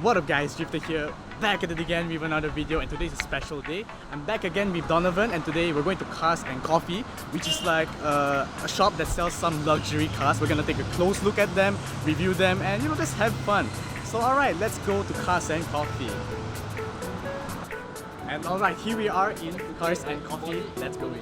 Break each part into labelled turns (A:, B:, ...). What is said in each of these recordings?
A: What up guys, Drifter here, back at it again with another video, and today's a special day. I'm back again with Donovan, and today we're going to Cars and Coffee, which is like a shop that sells some luxury cars. We're gonna take a close look at them, review them, and just have fun. So alright, let's go to Cars and Coffee. And alright, here we are in Cars and Coffee, let's go in.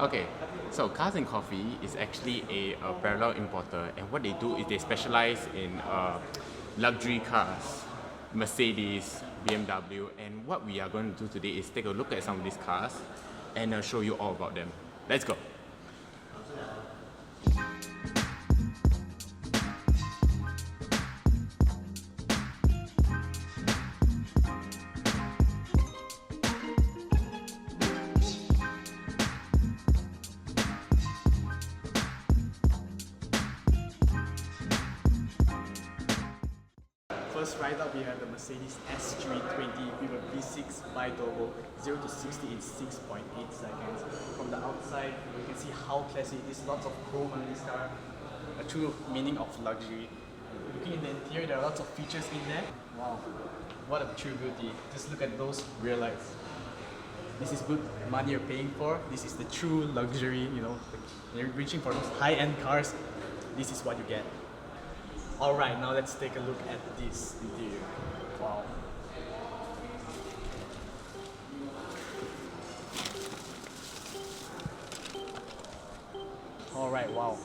B: Okay, so Cars and Coffee is actually a parallel importer, and what they do is they specialize in luxury cars, Mercedes, BMW, and what we are going to do today is take a look at some of these cars and show you all about them. Let's go!
A: First right up, we have the Mercedes S320 with a V6 bi-turbo, 0 to 60 in 6.8 seconds. From the outside, you can see how classy it is. Lots of chrome on this car, a true meaning of luxury. Looking in the interior, there are lots of features in there. Wow, what a true beauty. Just look at those rear lights. This is good money you're paying for. This is the true luxury, you're reaching for those high-end cars. This is what you get. Alright, now let's take a look at this interior. Wow. Alright, wow.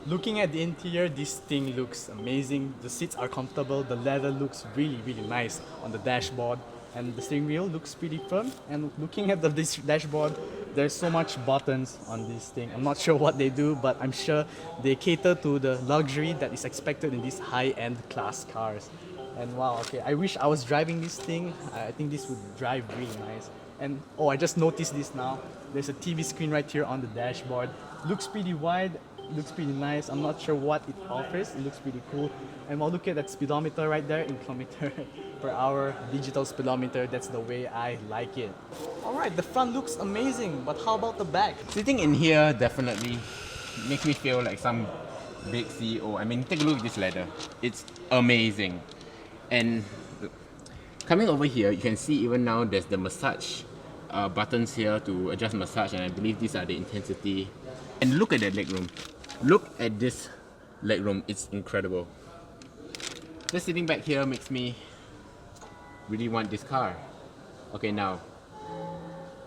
A: Looking at the interior, this thing looks amazing. The seats are comfortable, the leather looks really nice on the dashboard, and the steering wheel looks pretty firm. And looking at this dashboard, there's so much buttons on this thing. I'm not sure what they do, but I'm sure they cater to the luxury that is expected in these high-end class cars. And wow, okay, I wish I was driving this thing. I think this would drive really nice. And oh, I just noticed this now. There's a TV screen right here on the dashboard. Looks pretty wide, looks pretty nice. I'm not sure what it offers. It looks pretty cool. And we'll look at that speedometer right there in kilometer per hour, digital speedometer. That's the way I like it. Alright, the front looks amazing, but how about the back?
B: Sitting in here definitely makes me feel like some big CEO. I mean, take a look at this leather. It's amazing. And coming over here, you can see even now there's the massage buttons here to adjust massage, and I believe these are the intensity. And look at that legroom. Look at this legroom. It's incredible. Just sitting back here makes me really want this car. Okay, now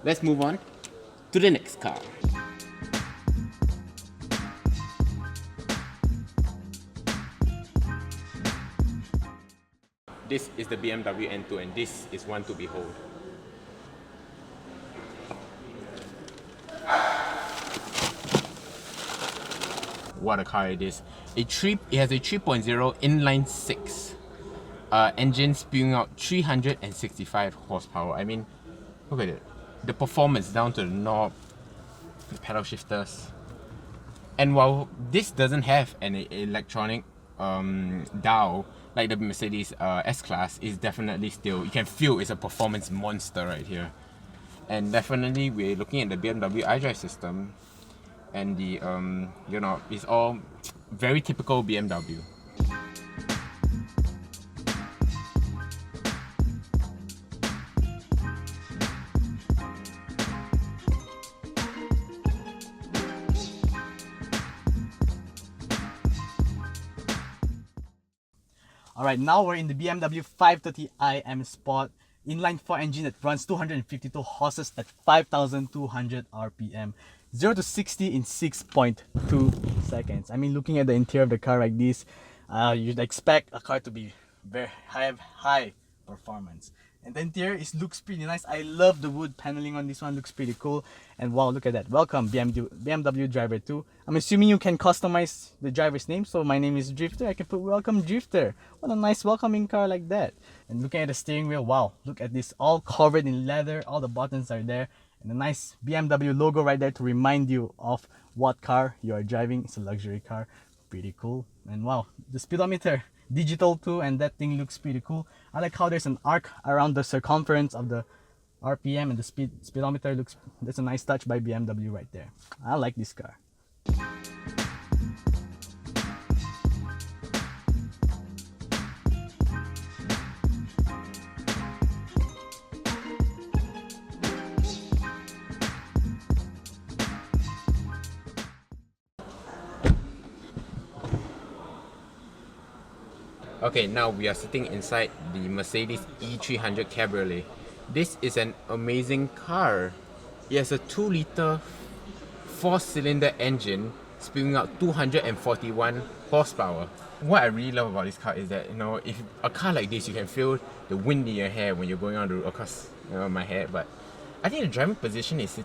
B: let's move on to the next car. This is the BMW N2, and this is one to behold. What a car it is. It has a 3.0 inline 6 engine spewing out 365 horsepower. I mean, look at it. The performance down to the knob, the pedal shifters. And while this doesn't have an electronic dial like the Mercedes S-Class, is definitely still, you can feel it's a performance monster right here. And definitely we're looking at the BMW iDrive system, and the it's all very typical BMW.
A: Alright, now we're in the BMW 530i M Sport inline 4 engine that runs 252 horses at 5,200 RPM. 0 to 60 in 6.2 seconds. I mean, looking at the interior of the car like this, you'd expect a car to be have high performance. And the interior looks pretty nice. I love the wood paneling on this one, looks pretty cool. And wow, look at that. Welcome BMW Driver 2. I'm assuming you can customize the driver's name. So my name is Drifter. I can put Welcome Drifter. What a nice welcoming car like that. And looking at the steering wheel, wow, look at this, all covered in leather. All the buttons are there. And a nice BMW logo right there to remind you of what car you are driving. It's a luxury car. Pretty cool. And wow, the speedometer digital too, and that thing looks pretty cool. I like how there's an arc around the circumference of the RPM, and the speedometer looks, that's a nice touch by BMW right there. I like this car.
B: Okay, now we are sitting inside the Mercedes E300 Cabriolet. This is an amazing car. It has a 2-liter 4-cylinder engine spewing out 241 horsepower. What I really love about this car is that, you know, if a car like this, you can feel the wind in your hair when you're going on the road. Of course, you know, my hair, but I think the driving position is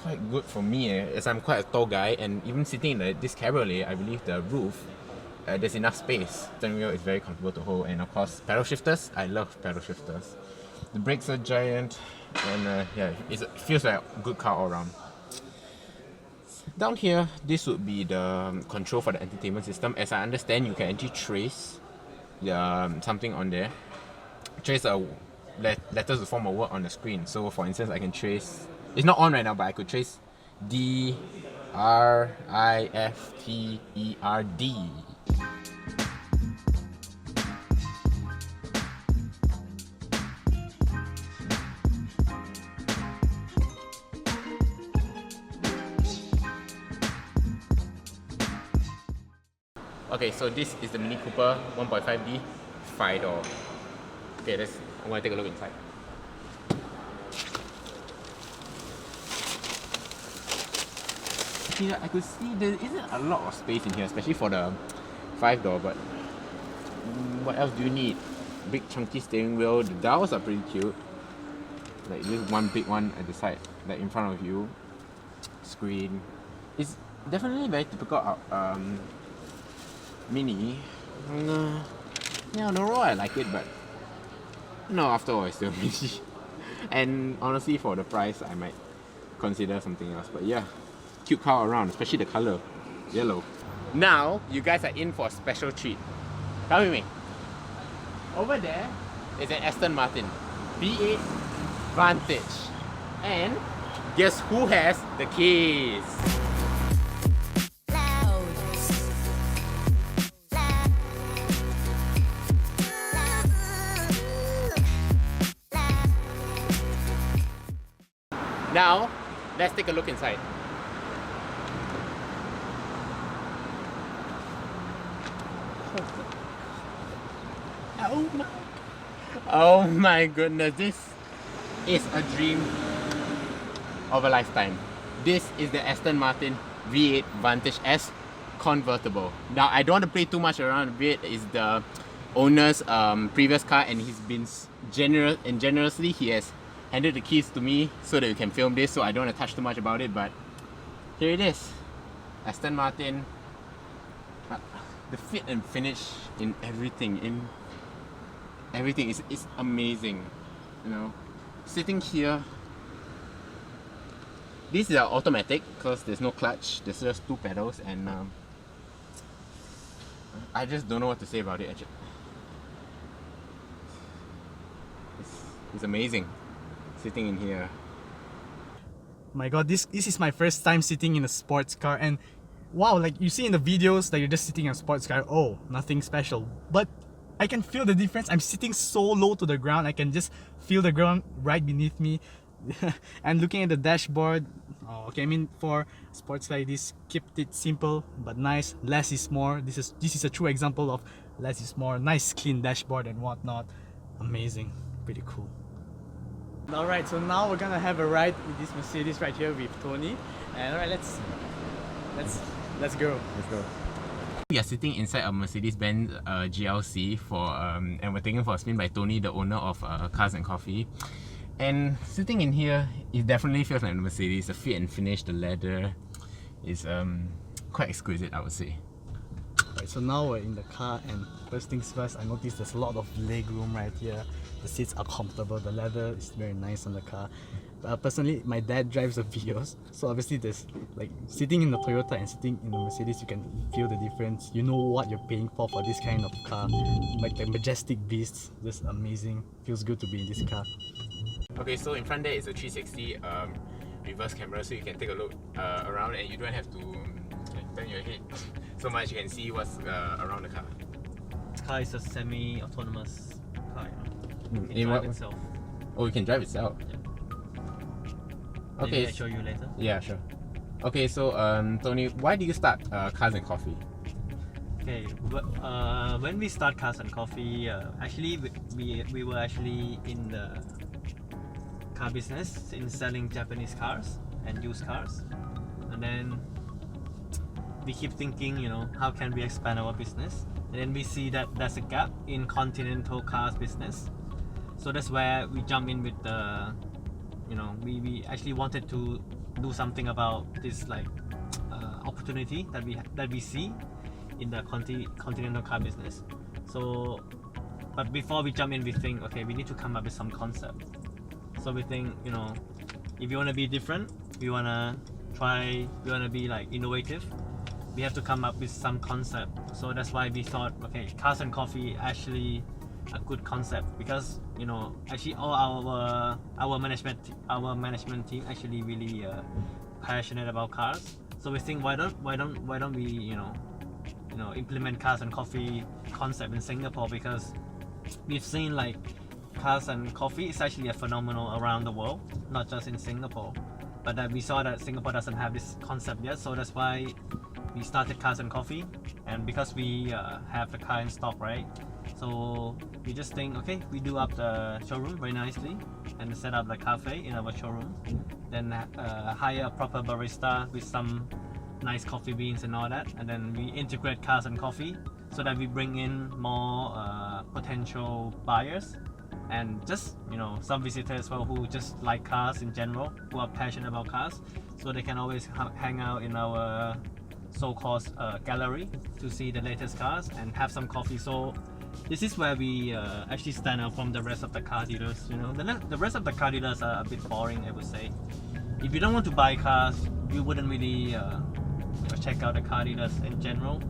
B: quite good for me, as I'm quite a tall guy, and even sitting in this Cabriolet, I believe the roof, there's enough space. Steering wheel is very comfortable to hold, and of course, pedal shifters. I love pedal shifters. The brakes are giant, and yeah, it feels like a good car all around. Down here, this would be the control for the entertainment system. As I understand, you can actually trace something on there. Trace letters to form a word on the screen. So for instance, I can trace, it's not on right now, but I could trace D-R-I-F-T-E-R-D. Okay, so this is the Mini Cooper 1.5D 5-door. Okay, I'm gonna take a look inside. Here I could see there isn't a lot of space in here, especially for the 5-door, but what else do you need? Big chunky steering wheel. The dials are pretty cute. Like this one big one at the side, like in front of you. Screen. It's definitely very typical Mini. Yeah, overall I like it, but no, after all it's still Mini. And honestly, for the price, I might consider something else. But yeah, cute car around, especially the color, yellow. Now you guys are in for a special treat. Come with me. Over there is an Aston Martin V8 Vantage, and guess who has the keys? Now, let's take a look inside. Oh my goodness, this is a dream of a lifetime. This is the Aston Martin V8 Vantage S Convertible. Now, I don't want to play too much around with it. It's the owner's previous car, and he's been generous and generously he has handed the keys to me so that we can film this, so I don't want to touch too much about it, but here it is. Aston Martin. The fit and finish in everything, is amazing. You know, sitting here, this is automatic because there's no clutch, there's just 2 pedals, and I just don't know what to say about it actually. It's amazing sitting in here.
A: My god, this is my first time sitting in a sports car, and wow, like you see in the videos that you're just sitting in a sports car, oh, nothing special. But I can feel the difference. I'm sitting so low to the ground, I can just feel the ground right beneath me. And looking at the dashboard, oh, okay, I mean, for sports like this, kept it simple but nice. Less is more. This is a true example of less is more. Nice clean dashboard and whatnot. Amazing, pretty cool. Alright, so now we're gonna have a ride with this Mercedes right here with Tony. And alright, let's go. Let's go.
B: We are sitting inside a Mercedes-Benz GLC and we're taken for a spin by Tony, the owner of Cars and Coffee. And sitting in here, it definitely feels like a Mercedes. The fit and finish, the leather is quite exquisite, I would say.
A: Right, so now we're in the car, and first things first, I noticed there's a lot of legroom right here. The seats are comfortable, the leather is very nice on the car. Personally, my dad drives a Vios, so obviously there's like sitting in the Toyota and sitting in the Mercedes, you can feel the difference. You know what you're paying for this kind of car. Like the majestic beasts, just amazing. Feels good to be in this car.
B: Okay, so in front there is a 360 reverse camera, so you can take a look around and you don't have to turn your head so much. You can see what's around the car.
C: This car is a semi-autonomous car, you know. It
B: In
C: can
B: what?
C: drive itself.
B: Oh, you can drive itself.
C: Yeah.
B: Okay.
C: Maybe I'll show you later.
B: Yeah, sure. Okay, so Tony, why did you start Cars and Coffee?
C: Okay, when we start Cars and Coffee, actually we were actually in the car business, in selling Japanese cars and used cars, and then we keep thinking, you know, how can we expand our business? And then we see that there's a gap in continental cars business, so that's where we jump in with the, you know, we actually wanted to do something about this like opportunity that we see in the continental car business. So, but before we jump in, we think, okay, we need to come up with some concept. So we think, you know, if you want to be different, we want to be like innovative, we have to come up with some concept. So that's why we thought, okay, Cars and Coffee actually a good concept, because, you know, actually all our management team actually really passionate about cars. So we think, why don't we you know implement Cars and Coffee concept in Singapore, because we've seen like Cars and Coffee is actually a phenomenon around the world, not just in Singapore. But that we saw that Singapore doesn't have this concept yet, so that's why we started Cars and Coffee. And because we have the car in stock, right? So we just think, okay, we do up the showroom very nicely and set up the cafe in our showroom. Then hire a proper barista with some nice coffee beans and all that. And then we integrate Cars and Coffee so that we bring in more potential buyers and just, you know, some visitors as well who just like cars in general, who are passionate about cars. So they can always hang out in our so-called gallery to see the latest cars and have some coffee. So this is where we actually stand out from the rest of the car dealers. You know, the rest of the car dealers are a bit boring, I would say. If you don't want to buy cars, you wouldn't really check out the car dealers in general.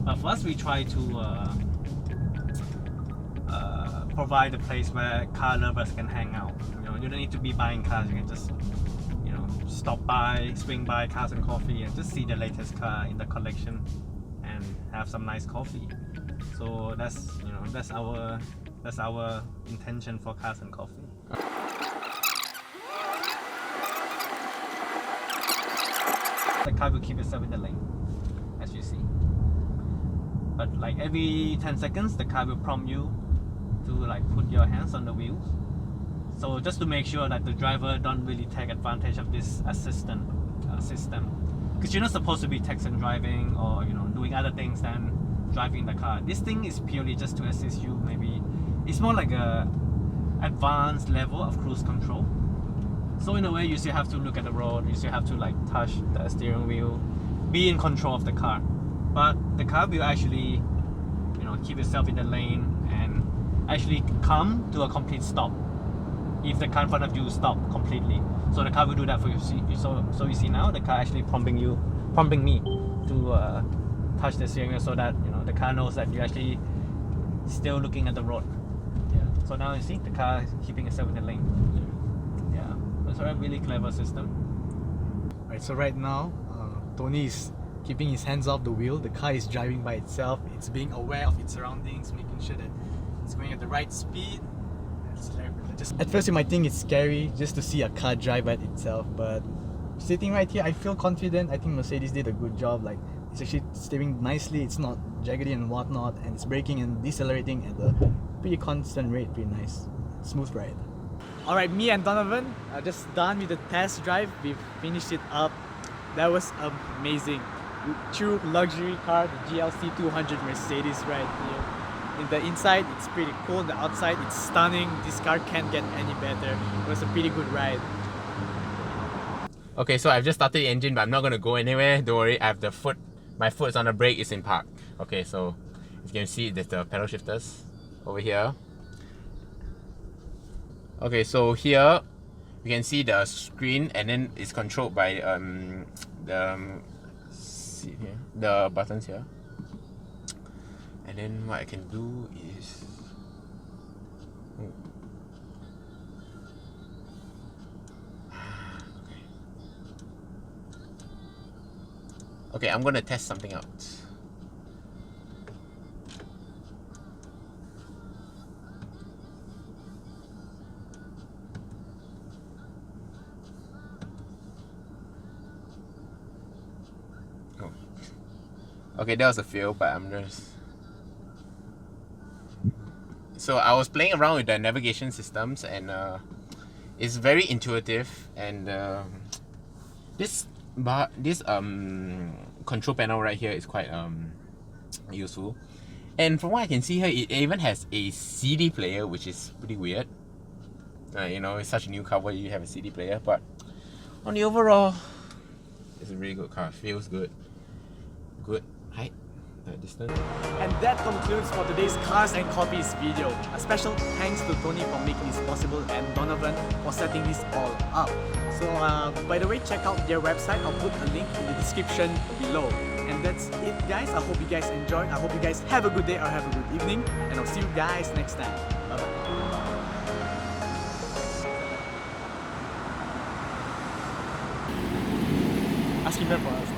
C: But for us, we try to provide a place where car lovers can hang out. You know, you don't need to be buying cars. You can just, you know, stop by, swing by Cars and Coffee and just see the latest car in the collection and have some nice coffee. So that's, you know, that's our intention for Cars and Coffee. The car will keep itself in the lane, as you see. But like every 10 seconds, the car will prompt you to like put your hands on the wheels. So just to make sure that the driver don't really take advantage of this assistant system, because you're not supposed to be texting driving or, you know, doing other things than driving the car. This thing is purely just to assist you. Maybe it's more like a advanced level of cruise control. So in a way, you still have to look at the road, you still have to like touch the steering wheel, be in control of the car. But the car will actually, you know, keep itself in the lane and actually come to a complete stop if the car in front of you stop completely. So the car will do that for you. So you see now the car actually prompting me to touch the steering wheel, so that, you know, the car knows that you're actually still looking at the road. Yeah. So now you see the car is keeping itself in the lane. Yeah. That's a really clever system.
A: Right, so right now, Tony is keeping his hands off the wheel. The car is driving by itself. It's being aware of its surroundings, making sure that it's going at the right speed. At first you might think it's scary just to see a car drive by itself, but sitting right here, I feel confident. I think Mercedes did a good job. Like, it's actually steering nicely, it's not jaggedy and whatnot, and it's braking and decelerating at a pretty constant rate. Pretty nice, smooth ride. Alright, me and Donovan are just done with the test drive. We've finished it up. That was amazing. True luxury car, the GLC 200 Mercedes right here. In the inside, it's pretty cool. The outside, it's stunning. This car can't get any better. It was a pretty good ride.
B: Okay, so I've just started the engine, but I'm not going to go anywhere. Don't worry, I have my foot is on the brake, it's in park. Okay, so as you can see, there's the pedal shifters over here. Okay, so here you can see the screen, and then it's controlled by see here, the buttons here. And then what I can do is okay, I'm gonna test something out. Oh. Okay, that was a fail, but I'm just... So I was playing around with the navigation systems, and it's very intuitive, and this control panel right here is quite useful. And from what I can see here, it even has a CD player, which is pretty weird. You know, it's such a new car where you have a CD player, but on the overall, it's a really good car. Feels good. Good height, distance.
A: And that concludes for today's Cars and Coffees video. A special thanks to Tony for making this possible and Donovan for setting this all up. So by the way, check out their website. I'll put a link in the description below. And that's it, guys. I hope you guys enjoyed. I hope you guys have a good day or have a good evening. And I'll see you guys next time. Bye bye. Asking them for us.